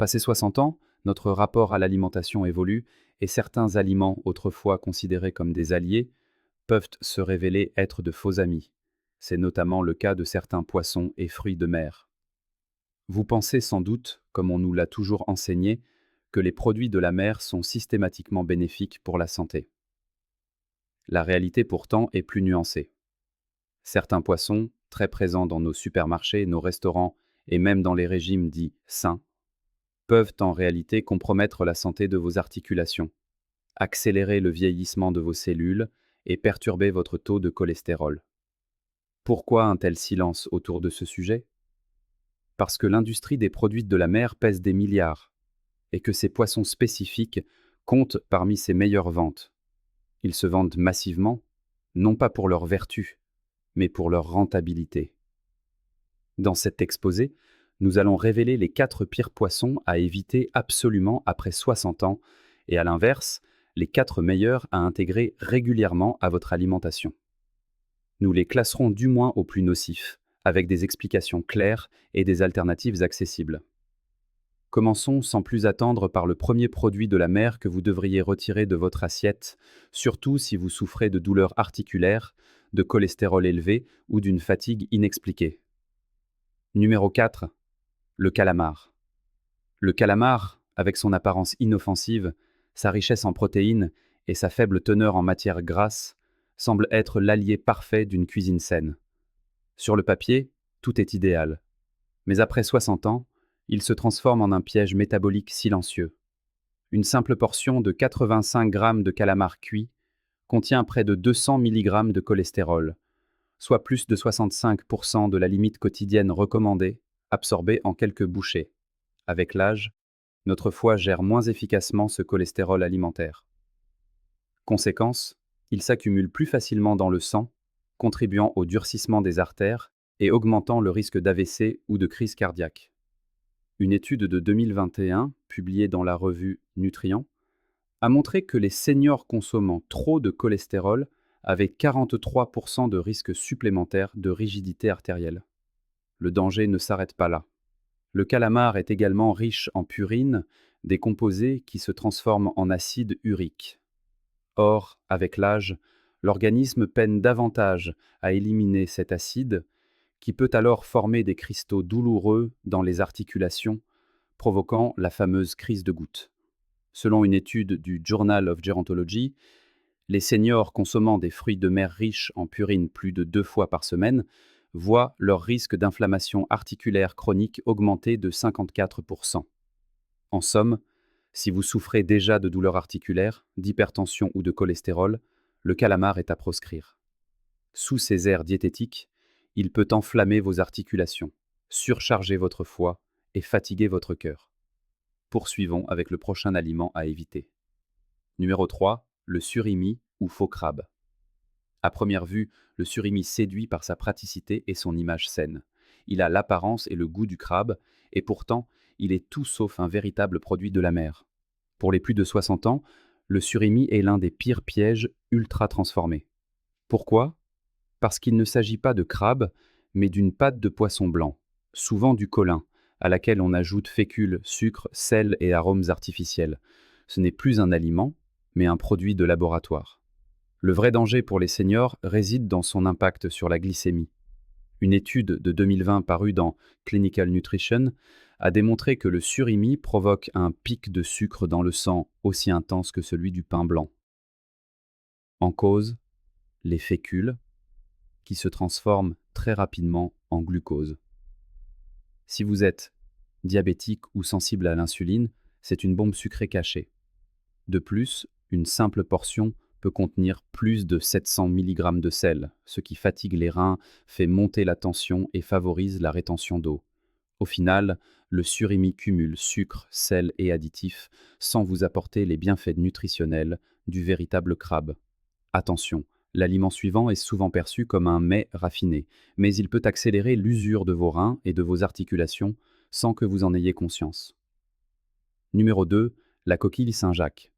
Passé 60 ans, notre rapport à l'alimentation évolue et certains aliments autrefois considérés comme des alliés peuvent se révéler être de faux amis. C'est notamment le cas de certains poissons et fruits de mer. Vous pensez sans doute, comme on nous l'a toujours enseigné, que les produits de la mer sont systématiquement bénéfiques pour la santé. La réalité pourtant est plus nuancée. Certains poissons, très présents dans nos supermarchés, nos restaurants et même dans les régimes dits sains, peuvent en réalité compromettre la santé de vos articulations, accélérer le vieillissement de vos cellules et perturber votre taux de cholestérol. Pourquoi un tel silence autour de ce sujet? Parce que l'industrie des produits de la mer pèse des milliards et que ces poissons spécifiques comptent parmi ses meilleures ventes. Ils se vendent massivement, non pas pour leur vertu, mais pour leur rentabilité. Dans cet exposé, nous allons révéler les 4 pires poissons à éviter absolument après 60 ans et à l'inverse, les 4 meilleurs à intégrer régulièrement à votre alimentation. Nous les classerons du moins au plus nocif, avec des explications claires et des alternatives accessibles. Commençons sans plus attendre par le premier produit de la mer que vous devriez retirer de votre assiette, surtout si vous souffrez de douleurs articulaires, de cholestérol élevé ou d'une fatigue inexpliquée. Numéro 4. Le calamar. Le calamar, avec son apparence inoffensive, sa richesse en protéines et sa faible teneur en matières grasses, semble être l'allié parfait d'une cuisine saine. Sur le papier, tout est idéal. Mais après 60 ans, il se transforme en un piège métabolique silencieux. Une simple portion de 85 grammes de calamar cuit contient près de 200 mg de cholestérol, soit plus de 65% de la limite quotidienne recommandée, absorbée en quelques bouchées. Avec l'âge, notre foie gère moins efficacement ce cholestérol alimentaire. Conséquence, il s'accumule plus facilement dans le sang, contribuant au durcissement des artères et augmentant le risque d'AVC ou de crise cardiaque. Une étude de 2021, publiée dans la revue Nutrient, a montré que les seniors consommant trop de cholestérol avaient 43% de risque supplémentaire de rigidité artérielle. Le danger ne s'arrête pas là. Le calamar est également riche en purine, des composés qui se transforment en acide urique. Or, avec l'âge, l'organisme peine davantage à éliminer cet acide, qui peut alors former des cristaux douloureux dans les articulations, provoquant la fameuse crise de goutte. Selon une étude du Journal of Gerontology, les seniors consommant des fruits de mer riches en purine plus de 2 fois par semaine voient leur risque d'inflammation articulaire chronique augmenter de 54%. En somme, si vous souffrez déjà de douleurs articulaires, d'hypertension ou de cholestérol, le calamar est à proscrire. Sous ces airs diététiques, il peut enflammer vos articulations, surcharger votre foie et fatiguer votre cœur. Poursuivons avec le prochain aliment à éviter. Numéro 3, le surimi ou faux crabe. À première vue, le surimi séduit par sa praticité et son image saine. Il a l'apparence et le goût du crabe, et pourtant, il est tout sauf un véritable produit de la mer. Pour les plus de 60 ans, le surimi est l'un des pires pièges ultra transformés. Pourquoi? Parce qu'il ne s'agit pas de crabe, mais d'une pâte de poisson blanc, souvent du colin, à laquelle on ajoute fécule, sucre, sel et arômes artificiels. Ce n'est plus un aliment, mais un produit de laboratoire. Le vrai danger pour les seniors réside dans son impact sur la glycémie. Une étude de 2020 parue dans Clinical Nutrition a démontré que le surimi provoque un pic de sucre dans le sang aussi intense que celui du pain blanc. En cause, les fécules, qui se transforment très rapidement en glucose. Si vous êtes diabétique ou sensible à l'insuline, c'est une bombe sucrée cachée. De plus, une simple portion peut contenir plus de 700 mg de sel, ce qui fatigue les reins, fait monter la tension et favorise la rétention d'eau. Au final, le surimi cumule sucre, sel et additifs sans vous apporter les bienfaits nutritionnels du véritable crabe. Attention, l'aliment suivant est souvent perçu comme un mets raffiné, mais il peut accélérer l'usure de vos reins et de vos articulations sans que vous en ayez conscience. Numéro 2, la coquille Saint-Jacques.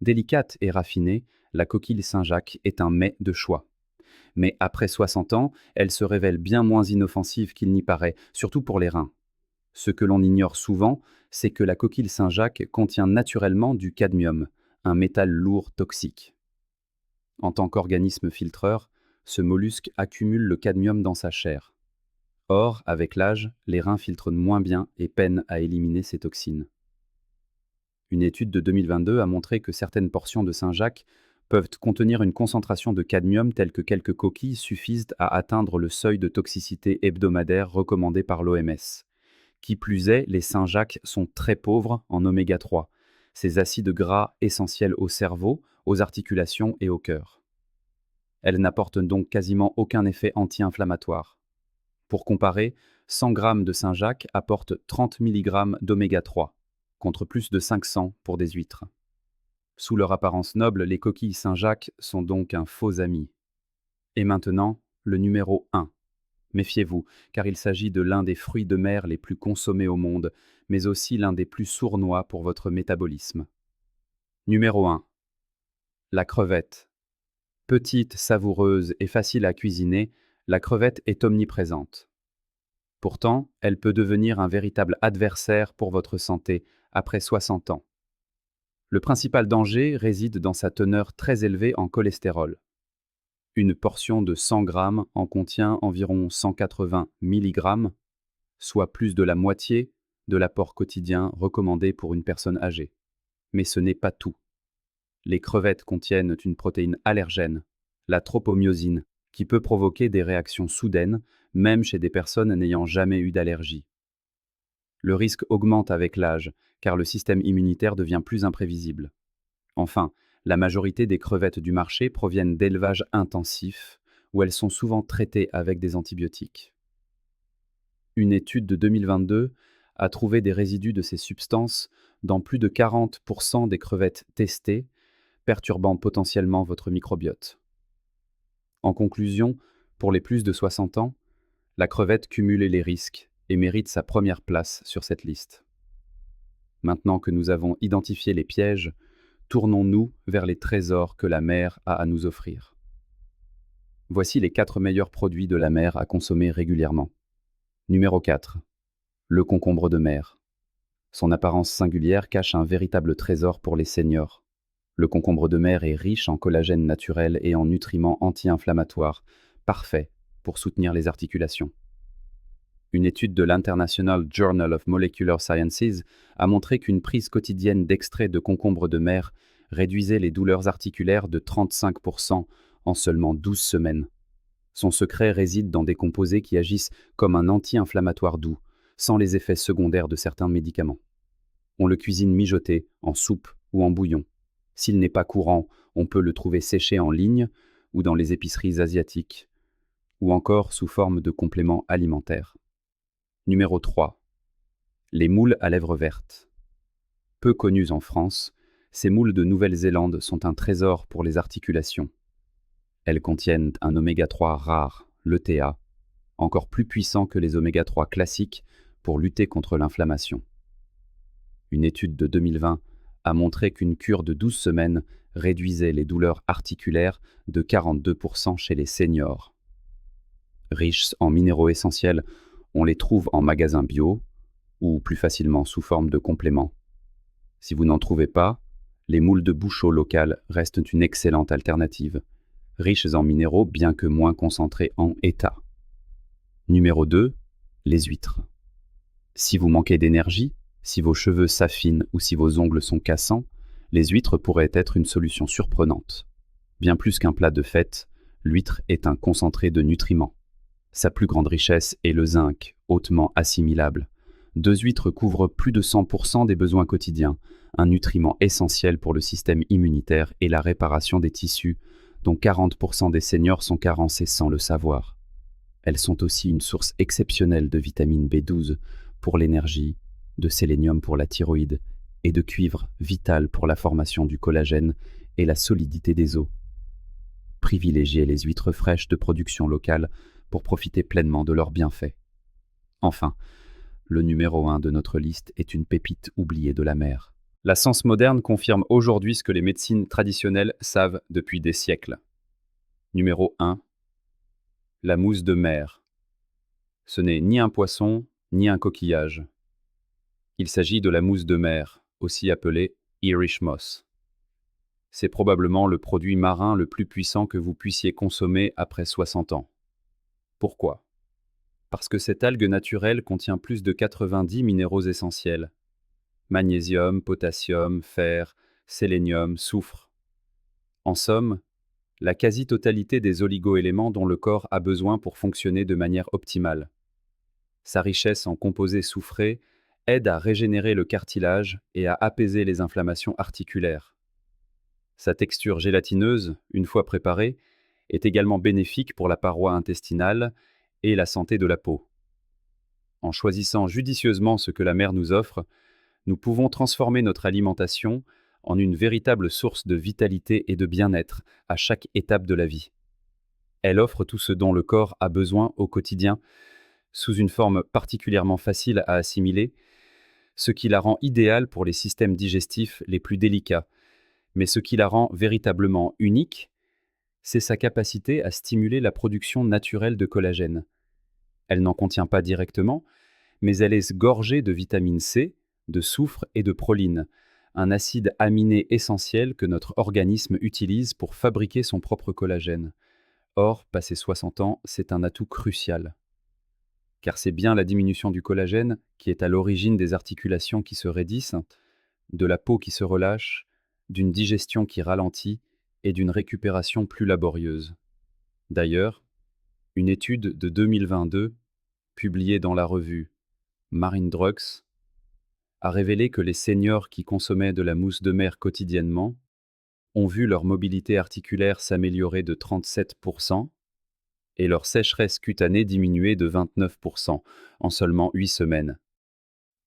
Délicate et raffinée, la coquille Saint-Jacques est un mets de choix. Mais après 60 ans, elle se révèle bien moins inoffensive qu'il n'y paraît, surtout pour les reins. Ce que l'on ignore souvent, c'est que la coquille Saint-Jacques contient naturellement du cadmium, un métal lourd toxique. En tant qu'organisme filtreur, ce mollusque accumule le cadmium dans sa chair. Or, avec l'âge, les reins filtrent moins bien et peinent à éliminer ces toxines. Une étude de 2022 a montré que certaines portions de Saint-Jacques peuvent contenir une concentration de cadmium telle que quelques coquilles suffisent à atteindre le seuil de toxicité hebdomadaire recommandé par l'OMS. Qui plus est, les Saint-Jacques sont très pauvres en oméga 3, ces acides gras essentiels au cerveau, aux articulations et au cœur. Elles n'apportent donc quasiment aucun effet anti-inflammatoire. Pour comparer, 100 g de Saint-Jacques apportent 30 mg d'oméga 3, contre plus de 500 pour des huîtres. Sous leur apparence noble, les coquilles Saint-Jacques sont donc un faux ami. Et maintenant, le numéro 1. Méfiez-vous, car il s'agit de l'un des fruits de mer les plus consommés au monde, mais aussi l'un des plus sournois pour votre métabolisme. Numéro 1. La crevette. Petite, savoureuse et facile à cuisiner, la crevette est omniprésente. Pourtant, elle peut devenir un véritable adversaire pour votre santé après 60 ans. Le principal danger réside dans sa teneur très élevée en cholestérol. Une portion de 100 g en contient environ 180 mg, soit plus de la moitié de l'apport quotidien recommandé pour une personne âgée. Mais ce n'est pas tout. Les crevettes contiennent une protéine allergène, la tropomyosine, qui peut provoquer des réactions soudaines, même chez des personnes n'ayant jamais eu d'allergie. Le risque augmente avec l'âge, car le système immunitaire devient plus imprévisible. Enfin, la majorité des crevettes du marché proviennent d'élevages intensifs, où elles sont souvent traitées avec des antibiotiques. Une étude de 2022 a trouvé des résidus de ces substances dans plus de 40% des crevettes testées, perturbant potentiellement votre microbiote. En conclusion, pour les plus de 60 ans, la crevette cumule les risques et mérite sa première place sur cette liste. Maintenant que nous avons identifié les pièges, tournons-nous vers les trésors que la mer a à nous offrir. Voici les 4 meilleurs produits de la mer à consommer régulièrement. Numéro 4. Le concombre de mer. Son apparence singulière cache un véritable trésor pour les seniors. Le concombre de mer est riche en collagène naturel et en nutriments anti-inflammatoires, parfait pour soutenir les articulations. Une étude de l'International Journal of Molecular Sciences a montré qu'une prise quotidienne d'extrait de concombre de mer réduisait les douleurs articulaires de 35% en seulement 12 semaines. Son secret réside dans des composés qui agissent comme un anti-inflammatoire doux, sans les effets secondaires de certains médicaments. On le cuisine mijoté, en soupe ou en bouillon. S'il n'est pas courant, on peut le trouver séché en ligne ou dans les épiceries asiatiques, ou encore sous forme de complément alimentaire. Numéro 3. Les moules à lèvres vertes. Peu connues en France, ces moules de Nouvelle-Zélande sont un trésor pour les articulations. Elles contiennent un oméga 3 rare, l'ETA, encore plus puissant que les oméga 3 classiques pour lutter contre l'inflammation. Une étude de 2020 a montré qu'une cure de 12 semaines réduisait les douleurs articulaires de 42% chez les seniors. Riches en minéraux essentiels, on les trouve en magasin bio ou plus facilement sous forme de compléments. Si vous n'en trouvez pas, les moules de Bouchot locales restent une excellente alternative, riches en minéraux bien que moins concentrés en ETA. Numéro 2. Les huîtres. Si vous manquez d'énergie, si vos cheveux s'affinent ou si vos ongles sont cassants, les huîtres pourraient être une solution surprenante. Bien plus qu'un plat de fête, l'huître est un concentré de nutriments. Sa plus grande richesse est le zinc, hautement assimilable. 2 huîtres couvrent plus de 100% des besoins quotidiens, un nutriment essentiel pour le système immunitaire et la réparation des tissus, dont 40% des seniors sont carencés sans le savoir. Elles sont aussi une source exceptionnelle de vitamine B12 pour l'énergie, de sélénium pour la thyroïde et de cuivre vital pour la formation du collagène et la solidité des os. Privilégiez les huîtres fraîches de production locale pour profiter pleinement de leurs bienfaits. Enfin, le numéro 1 de notre liste est une pépite oubliée de la mer. La science moderne confirme aujourd'hui ce que les médecines traditionnelles savent depuis des siècles. Numéro 1. La mousse de mer. Ce n'est ni un poisson, ni un coquillage. Il s'agit de la mousse de mer, aussi appelée Irish Moss. C'est probablement le produit marin le plus puissant que vous puissiez consommer après 60 ans. Pourquoi? Parce que cette algue naturelle contient plus de 90 minéraux essentiels. Magnésium, potassium, fer, sélénium, soufre. En somme, la quasi-totalité des oligo-éléments dont le corps a besoin pour fonctionner de manière optimale. Sa richesse en composés soufrés aide à régénérer le cartilage et à apaiser les inflammations articulaires. Sa texture gélatineuse, une fois préparée, est également bénéfique pour la paroi intestinale et la santé de la peau. En choisissant judicieusement ce que la mer nous offre, nous pouvons transformer notre alimentation en une véritable source de vitalité et de bien-être à chaque étape de la vie. Elle offre tout ce dont le corps a besoin au quotidien, sous une forme particulièrement facile à assimiler, ce qui la rend idéale pour les systèmes digestifs les plus délicats. Mais ce qui la rend véritablement unique, c'est sa capacité à stimuler la production naturelle de collagène. Elle n'en contient pas directement, mais elle est gorgée de vitamine C, de soufre et de proline, un acide aminé essentiel que notre organisme utilise pour fabriquer son propre collagène. Or, passé 60 ans, c'est un atout crucial. Car c'est bien la diminution du collagène qui est à l'origine des articulations qui se raidissent, de la peau qui se relâche, d'une digestion qui ralentit et d'une récupération plus laborieuse. D'ailleurs, une étude de 2022, publiée dans la revue Marine Drugs, a révélé que les seniors qui consommaient de la mousse de mer quotidiennement ont vu leur mobilité articulaire s'améliorer de 37% et leur sécheresse cutanée diminuer de 29% en seulement 8 semaines.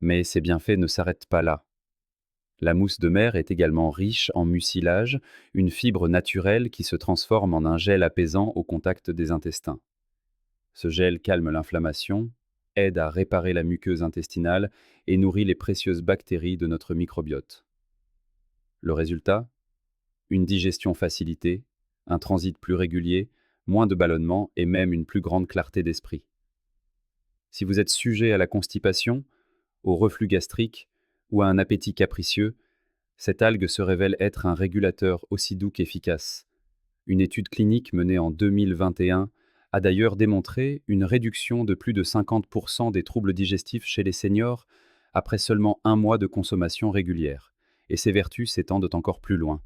Mais ces bienfaits ne s'arrêtent pas là. La mousse de mer est également riche en mucilage, une fibre naturelle qui se transforme en un gel apaisant au contact des intestins. Ce gel calme l'inflammation, aide à réparer la muqueuse intestinale et nourrit les précieuses bactéries de notre microbiote. Le résultat? Une digestion facilitée, un transit plus régulier, moins de ballonnements et même une plus grande clarté d'esprit. Si vous êtes sujet à la constipation, au reflux gastrique ou à un appétit capricieux, cette algue se révèle être un régulateur aussi doux qu'efficace. Une étude clinique menée en 2021 a d'ailleurs démontré une réduction de plus de 50% des troubles digestifs chez les seniors après seulement un mois de consommation régulière, et ses vertus s'étendent encore plus loin.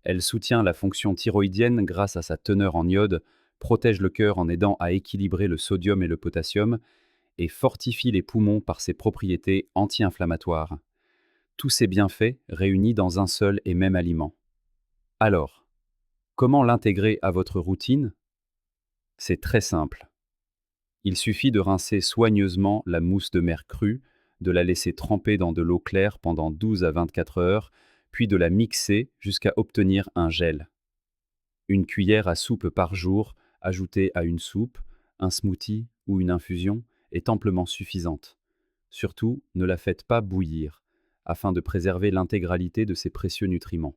Elle soutient la fonction thyroïdienne grâce à sa teneur en iode, protège le cœur en aidant à équilibrer le sodium et le potassium, et fortifie les poumons par ses propriétés anti-inflammatoires. Tous ces bienfaits réunis dans un seul et même aliment. Alors, comment l'intégrer à votre routine? C'est très simple. Il suffit de rincer soigneusement la mousse de mer crue, de la laisser tremper dans de l'eau claire pendant 12 à 24 heures, puis de la mixer jusqu'à obtenir un gel. Une cuillère à soupe par jour, ajoutée à une soupe, un smoothie ou une infusion, est amplement suffisante. Surtout, ne la faites pas bouillir, afin de préserver l'intégralité de ses précieux nutriments.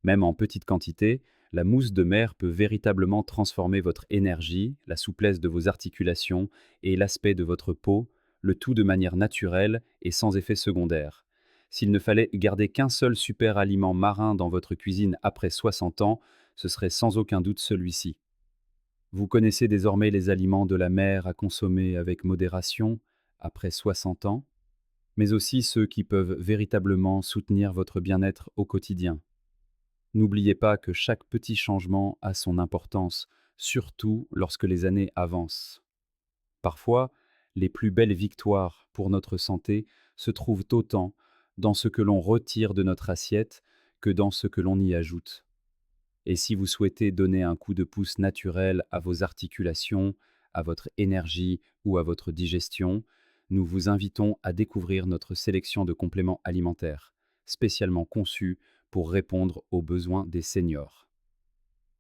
Même en petite quantité, la mousse de mer peut véritablement transformer votre énergie, la souplesse de vos articulations et l'aspect de votre peau, le tout de manière naturelle et sans effet secondaire. S'il ne fallait garder qu'un seul super aliment marin dans votre cuisine après 60 ans, ce serait sans aucun doute celui-ci. Vous connaissez désormais les aliments de la mer à consommer avec modération après 60 ans, mais aussi ceux qui peuvent véritablement soutenir votre bien-être au quotidien. N'oubliez pas que chaque petit changement a son importance, surtout lorsque les années avancent. Parfois, les plus belles victoires pour notre santé se trouvent autant dans ce que l'on retire de notre assiette que dans ce que l'on y ajoute. Et si vous souhaitez donner un coup de pouce naturel à vos articulations, à votre énergie ou à votre digestion, nous vous invitons à découvrir notre sélection de compléments alimentaires, spécialement conçus pour répondre aux besoins des seniors.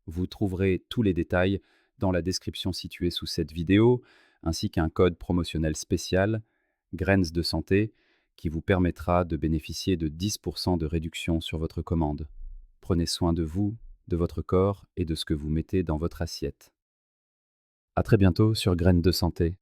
Vous trouverez tous les détails dans la description située sous cette vidéo, ainsi qu'un code promotionnel spécial, Graines de santé, qui vous permettra de bénéficier de 10% de réduction sur votre commande. Prenez soin de vous, de votre corps et de ce que vous mettez dans votre assiette. À très bientôt sur Graines de santé.